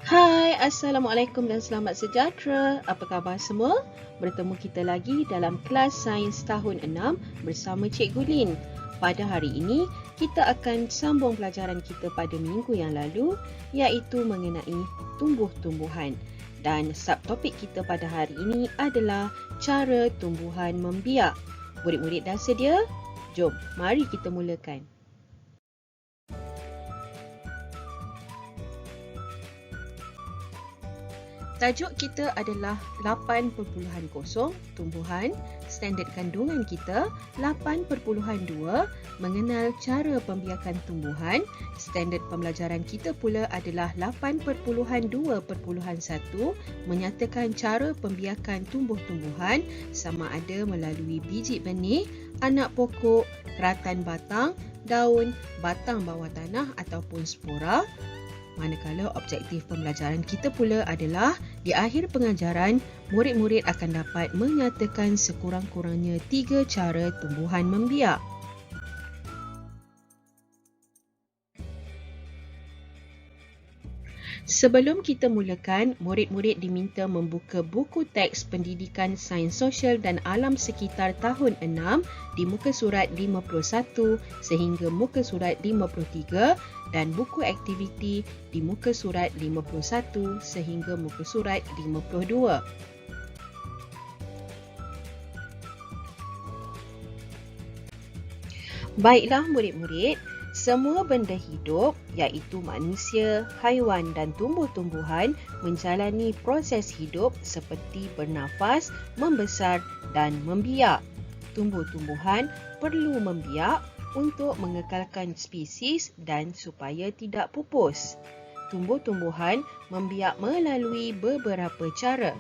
Hai, Assalamualaikum dan selamat sejahtera. Apa khabar semua? Bertemu kita lagi dalam kelas Sains tahun 6 bersama Cikgu Lin. Pada hari ini, kita akan sambung pelajaran kita pada minggu yang lalu iaitu mengenai tumbuh-tumbuhan. Dan subtopik kita pada hari ini adalah cara tumbuhan membiak. Murid-murid dah sedia? Jom, mari kita mulakan. Tajuk kita adalah 8.0 tumbuhan, standard kandungan kita 8.2, mengenal cara pembiakan tumbuhan, standard pembelajaran kita pula adalah 8.2.1, menyatakan cara pembiakan tumbuh-tumbuhan sama ada melalui biji benih, anak pokok, keratan batang, daun, batang bawah tanah ataupun spora. Manakala objektif pembelajaran kita pula adalah di akhir pengajaran, murid-murid akan dapat menyatakan sekurang-kurangnya 3 cara tumbuhan membiak. Sebelum kita mulakan, murid-murid diminta membuka buku teks pendidikan Sains Sosial dan Alam Sekitar tahun 6 di muka surat 51 sehingga muka surat 53 dan buku aktiviti di muka surat 51 sehingga muka surat 52. Baiklah murid-murid, semua benda hidup iaitu manusia, haiwan dan tumbuh-tumbuhan menjalani proses hidup seperti bernafas, membesar dan membiak. Tumbuh-tumbuhan perlu membiak untuk mengekalkan spesies dan supaya tidak pupus. Tumbuh-tumbuhan membiak melalui beberapa cara.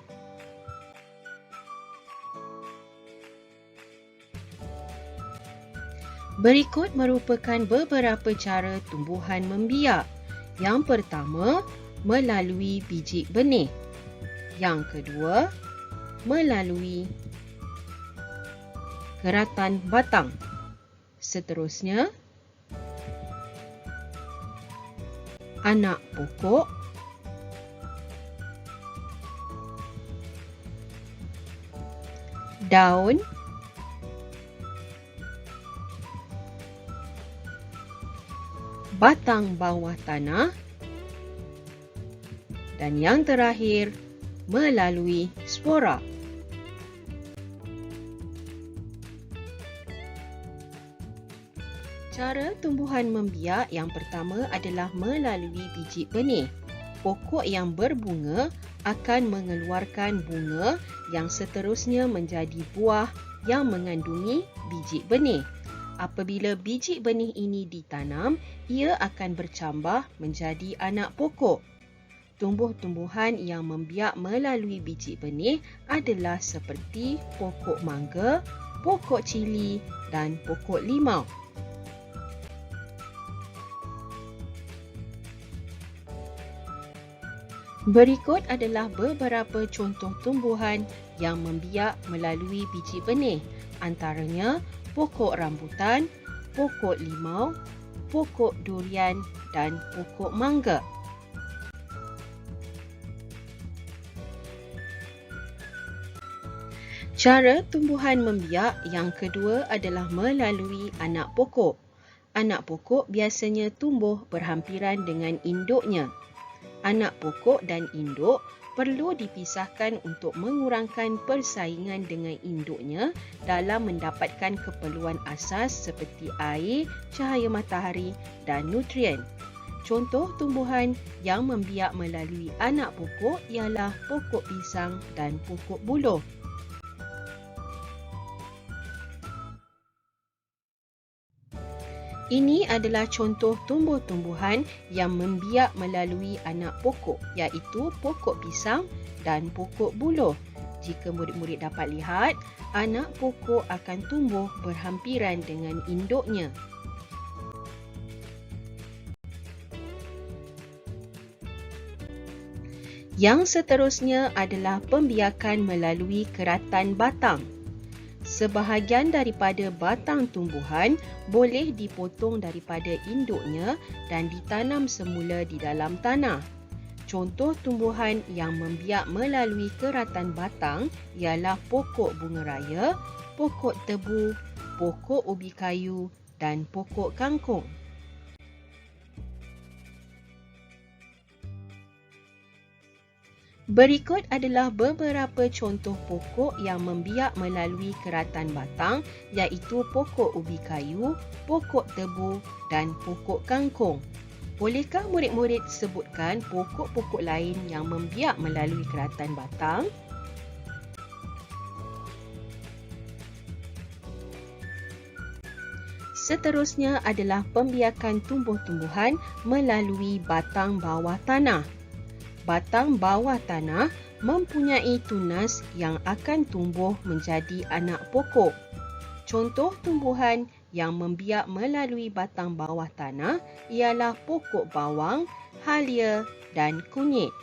Berikut merupakan beberapa cara tumbuhan membiak. Yang pertama, melalui biji benih. Yang kedua, melalui keratan batang. Seterusnya, anak pokok, daun, batang bawah tanah dan yang terakhir melalui spora. Cara tumbuhan membiak yang pertama adalah melalui biji benih. Pokok yang berbunga akan mengeluarkan bunga yang seterusnya menjadi buah yang mengandungi biji benih. Apabila biji benih ini ditanam, ia akan bercambah menjadi anak pokok. Tumbuh-tumbuhan yang membiak melalui biji benih adalah seperti pokok mangga, pokok cili dan pokok limau. Berikut adalah beberapa contoh tumbuhan yang membiak melalui biji benih, antaranya pokok rambutan, pokok limau, pokok durian dan pokok mangga. Cara tumbuhan membiak yang kedua adalah melalui anak pokok. Anak pokok biasanya tumbuh berhampiran dengan induknya. Anak pokok dan induk perlu dipisahkan untuk mengurangkan persaingan dengan induknya dalam mendapatkan keperluan asas seperti air, cahaya matahari dan nutrien. Contoh tumbuhan yang membiak melalui anak pokok ialah pokok pisang dan pokok buluh. Ini adalah contoh tumbuh-tumbuhan yang membiak melalui anak pokok iaitu pokok pisang dan pokok buluh. Jika murid-murid dapat lihat, anak pokok akan tumbuh berhampiran dengan induknya. Yang seterusnya adalah pembiakan melalui keratan batang. Sebahagian daripada batang tumbuhan boleh dipotong daripada induknya dan ditanam semula di dalam tanah. Contoh tumbuhan yang membiak melalui keratan batang ialah pokok bunga raya, pokok tebu, pokok ubi kayu dan pokok kangkung. Berikut adalah beberapa contoh pokok yang membiak melalui keratan batang, iaitu pokok ubi kayu, pokok tebu dan pokok kangkung. Bolehkah murid-murid sebutkan pokok-pokok lain yang membiak melalui keratan batang? Seterusnya adalah pembiakan tumbuh-tumbuhan melalui batang bawah tanah. Batang bawah tanah mempunyai tunas yang akan tumbuh menjadi anak pokok. Contoh tumbuhan yang membiak melalui batang bawah tanah ialah pokok bawang, halia dan kunyit.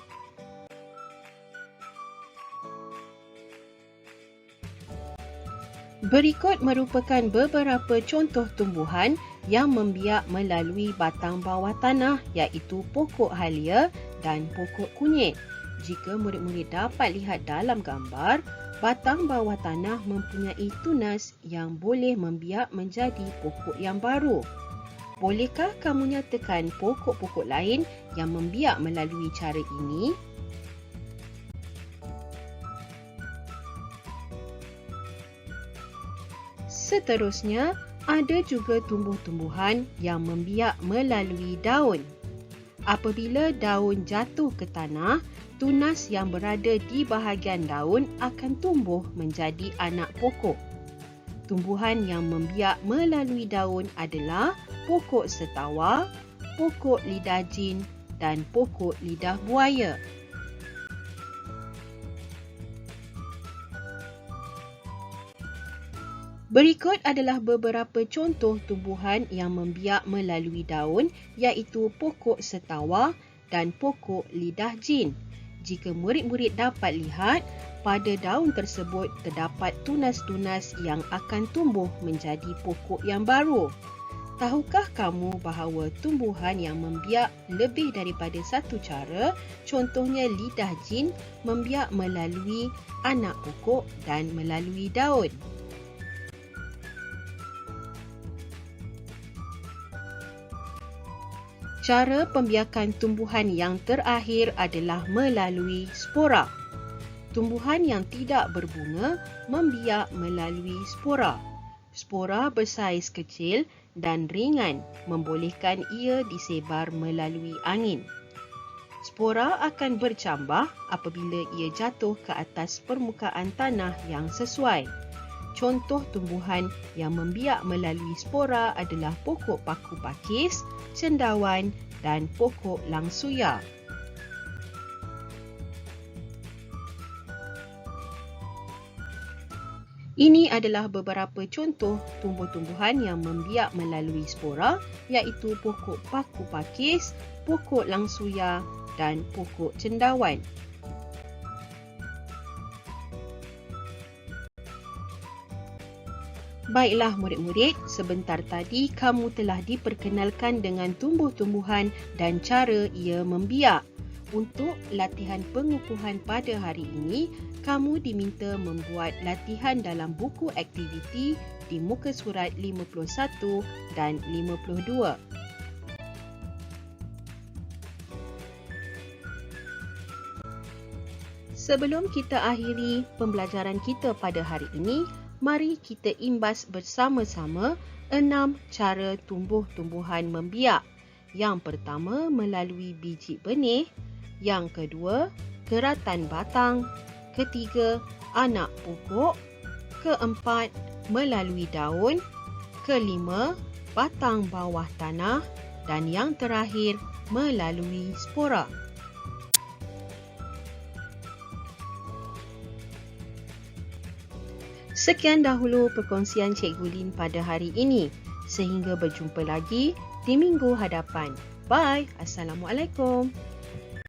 Berikut merupakan beberapa contoh tumbuhan yang membiak melalui batang bawah tanah, iaitu pokok halia dan pokok kunyit. Jika murid-murid dapat lihat dalam gambar, batang bawah tanah mempunyai tunas yang boleh membiak menjadi pokok yang baru. Bolehkah kamu nyatakan pokok-pokok lain yang membiak melalui cara ini? Seterusnya, ada juga tumbuh-tumbuhan yang membiak melalui daun. Apabila daun jatuh ke tanah, tunas yang berada di bahagian daun akan tumbuh menjadi anak pokok. Tumbuhan yang membiak melalui daun adalah pokok setawa, pokok lidah jin dan pokok lidah buaya. Berikut adalah beberapa contoh tumbuhan yang membiak melalui daun, iaitu pokok setawa dan pokok lidah jin. Jika murid-murid dapat lihat, pada daun tersebut terdapat tunas-tunas yang akan tumbuh menjadi pokok yang baru. Tahukah kamu bahawa tumbuhan yang membiak lebih daripada satu cara, contohnya lidah jin, membiak melalui anak pokok dan melalui daun? Cara pembiakan tumbuhan yang terakhir adalah melalui spora. Tumbuhan yang tidak berbunga membiak melalui spora. Spora bersaiz kecil dan ringan, membolehkan ia disebar melalui angin. Spora akan bercambah apabila ia jatuh ke atas permukaan tanah yang sesuai. Contoh tumbuhan yang membiak melalui spora adalah pokok paku pakis, cendawan dan pokok langsuya. Ini adalah beberapa contoh tumbuh-tumbuhan yang membiak melalui spora, iaitu pokok paku pakis, pokok langsuya dan pokok cendawan. Baiklah murid-murid, sebentar tadi kamu telah diperkenalkan dengan tumbuh-tumbuhan dan cara ia membiak. Untuk latihan pengukuhan pada hari ini, kamu diminta membuat latihan dalam buku aktiviti di muka surat 51 dan 52. Sebelum kita akhiri pembelajaran kita pada hari ini, mari kita imbas bersama-sama 6 cara tumbuh-tumbuhan membiak. Yang pertama, melalui biji benih. Yang kedua, keratan batang. Ketiga, anak pokok. Keempat, melalui daun. Kelima, batang bawah tanah. Dan yang terakhir, melalui spora. Sekian dahulu perkongsian Cikgu Lin pada hari ini. Sehingga berjumpa lagi di minggu hadapan. Bye. Assalamualaikum.